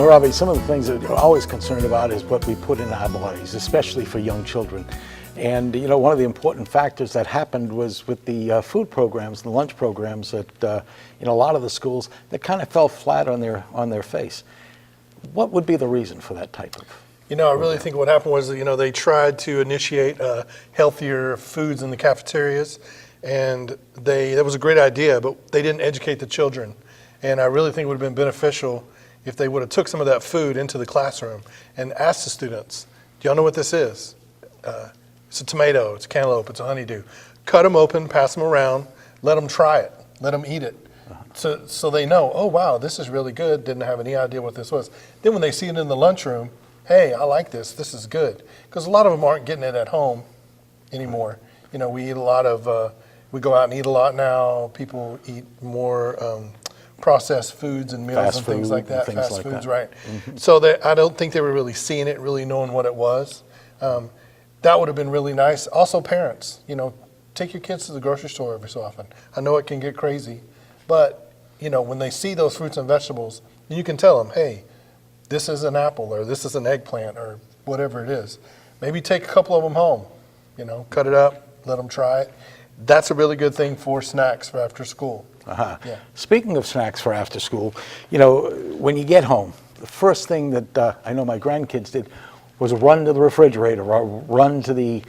Robby, some of the things that we're always concerned about is what we put in our bodies, especially for young children. And, one of the important factors that happened was with the food programs, the lunch programs at in a lot of the schools that kind of fell flat on their face. What would be the reason for that type of? I really think what happened was, they tried to initiate healthier foods in the cafeterias, and that was a great idea, but they didn't educate the children. And I really think it would have been beneficial if they would have took some of that food into the classroom and asked the students, do y'all know what this is? It's a tomato, it's a cantaloupe, it's a honeydew. Cut them open, pass them around, let them try it, let them eat it. So they know, oh wow, this is really good, didn't have any idea what this was. Then when they see it in the lunchroom, hey, I like this is good. Because a lot of them aren't getting it at home anymore. We eat a lot of, we go out and eat a lot now, people eat more processed foods and meals Fast and things food like that, and things fast like foods, that. right. So I don't think they were really seeing it, really knowing what it was. That would have been really nice. Also parents, take your kids to the grocery store every so often. I know it can get crazy, but when they see those fruits and vegetables, you can tell them, hey, this is an apple or this is an eggplant or whatever it is. Maybe take a couple of them home, cut it up, let them try it. That's a really good thing for snacks for after school. Uh-huh. Yeah. Speaking of snacks for after school, when you get home, the first thing that I know my grandkids did was run to the refrigerator or run to the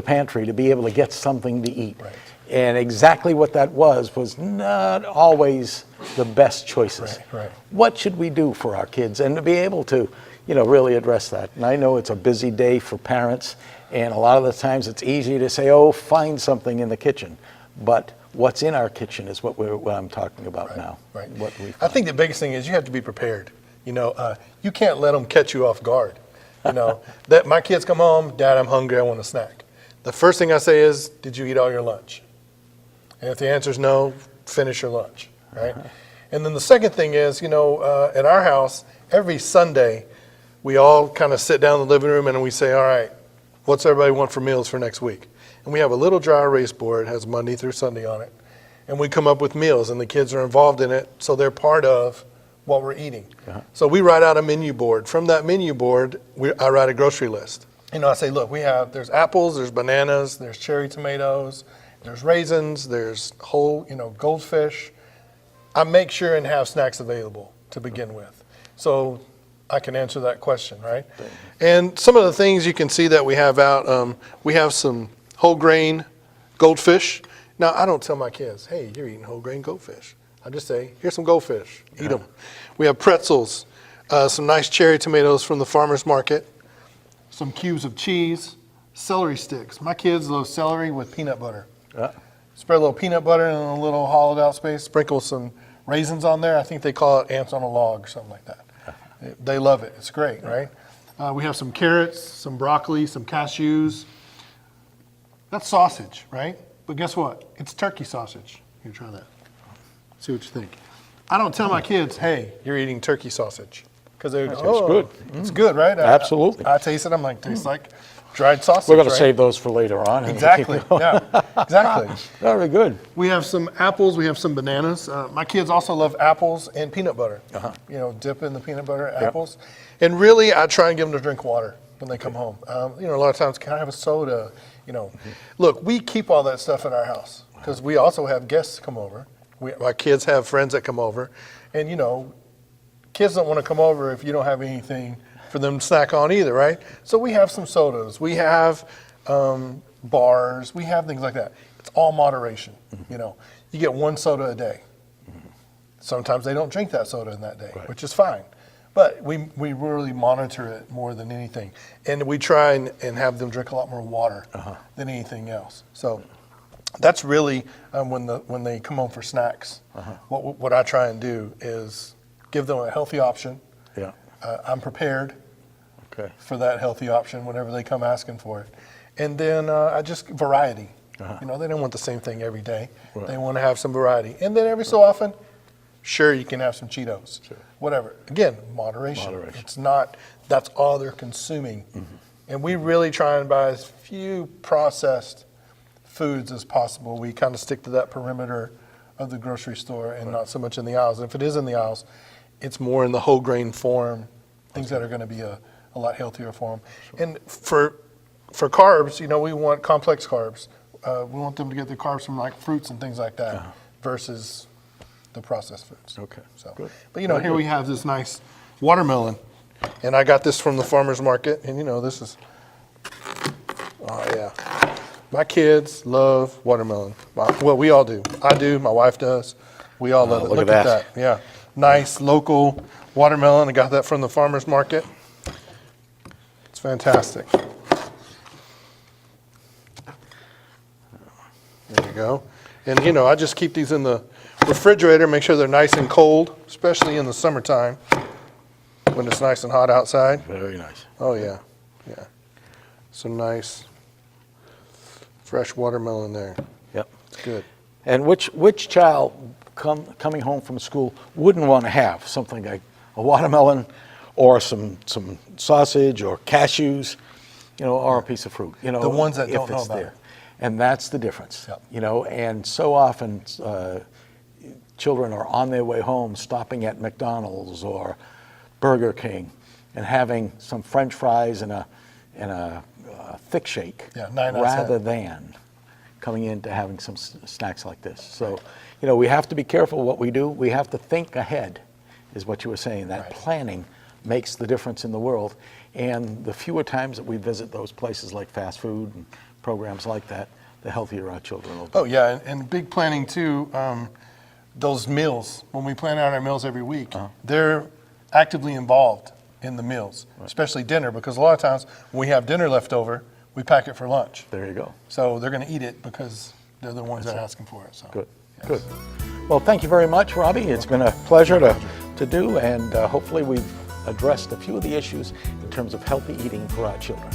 pantry to be able to get something to eat. Right. And exactly what that was not always the best choices. Right. What should we do for our kids and to be able to, really address that? And I know it's a busy day for parents, and a lot of the times it's easy to say, oh, find something in the kitchen. But what's in our kitchen is what I'm talking about now. Right. What we I think the biggest thing is you have to be prepared. You can't let them catch you off guard. That my kids come home, Dad, I'm hungry, I want a snack. The first thing I say is, did you eat all your lunch? And if the answer is no, finish your lunch, right? And then the second thing is, at our house, every Sunday, we all kind of sit down in the living room and we say, all right, what's everybody want for meals for next week? And we have a little dry erase board, it has Monday through Sunday on it. And we come up with meals and the kids are involved in it, so they're part of what we're eating. So we write out a menu board. From that menu board, I write a grocery list. I say, look, there's apples, there's bananas, there's cherry tomatoes, there's raisins, there's whole, goldfish. I make sure and have snacks available to begin with. So I can answer that question, right? And some of the things you can see that we have out, we have some whole grain goldfish. Now, I don't tell my kids, hey, you're eating whole grain goldfish. I just say, here's some goldfish, eat them. We have pretzels, some nice cherry tomatoes from the farmer's market, some cubes of cheese, celery sticks. My kids love celery with peanut butter. Spread a little peanut butter in a little hollowed out space, sprinkle some raisins on there. I think they call it ants on a log or something like that. They love it, it's great, right? We have some carrots, some broccoli, some cashews. That's sausage, right? But guess what? It's turkey sausage. Here, try that. See what you think. I don't tell my kids, hey, you're eating turkey sausage. Because they go, oh, good. It's good, right? Absolutely. I taste it, I'm like, tastes like dried sausage. We're going to right? save those for later on. Exactly, yeah, exactly. Very good. We have some apples, we have some bananas. My kids also love apples and peanut butter. Dip in the peanut butter, apples. And really, I try and give them to drink water when they come home. A lot of times, can I have a soda? Look, we keep all that stuff in our house because we also have guests come over. My kids have friends that come over, and kids don't want to come over if you don't have anything for them to snack on either, right? So we have some sodas, we have bars, we have things like that. It's all moderation. You get one soda a day. Sometimes they don't drink that soda in that day, which is fine. But we really monitor it more than anything. And we try and have them drink a lot more water than anything else. So that's really when they come home for snacks. What I try and do is give them a healthy option. Yeah. I'm prepared for that healthy option whenever they come asking for it. And then I just variety. They don't want the same thing every day. Right. They want to have some variety. And then every so often, sure, you can have some Cheetos, whatever. Again, moderation. It's not, that's all they're consuming. And we really try and buy as few processed foods as possible. We kind of stick to that perimeter of the grocery store and not so much in the aisles. If it is in the aisles, it's more in the whole grain form things that are going to be a lot healthier for them. And for carbs, you know, we want complex carbs. We want them to get their carbs from like fruits and things like that versus the processed foods. Okay, So, good. but you know, Very here good. we have this nice watermelon, and I got this from the farmer's market, and you know, this is, oh yeah. My kids love watermelon. Well, we all do. I do, my wife does. We all love it. look Look at at that. Yeah. Nice local watermelon. I got that from the farmer's market. It's fantastic. There you go. And you know, I just keep these in the refrigerator, make sure they're nice and cold, especially in the summertime when it's nice and hot outside. Very nice. Oh yeah, yeah. Some nice fresh watermelon there. Yep. Good. And which child coming home from school wouldn't want to have something like a watermelon or some sausage or cashews, you know, or a piece of fruit, you know, The ones that if don't know it's about there. it. And that's the difference, Yep. you know, and so often children are on their way home stopping at McDonald's or Burger King and having some French fries and a thick shake, Yeah, 9 out of 10. rather than coming in to having some snacks like this. So, you know, we have to be careful what we do. We have to think ahead, is what you were saying. That Right. planning makes the difference in the world. And the fewer times that we visit those places like fast food and programs like that, the healthier our children will be. Oh yeah, and big planning too. Those meals, when we plan out our meals every week, they're actively involved in the meals, especially dinner, because a lot of times when we have dinner left over, we pack it for lunch. There you go. So they're going to eat it because they're the ones that are asking for it. So Good, yes. good. Well, thank you very much, Robby. It's been a pleasure to do, and hopefully we've addressed a few of the issues in terms of healthy eating for our children.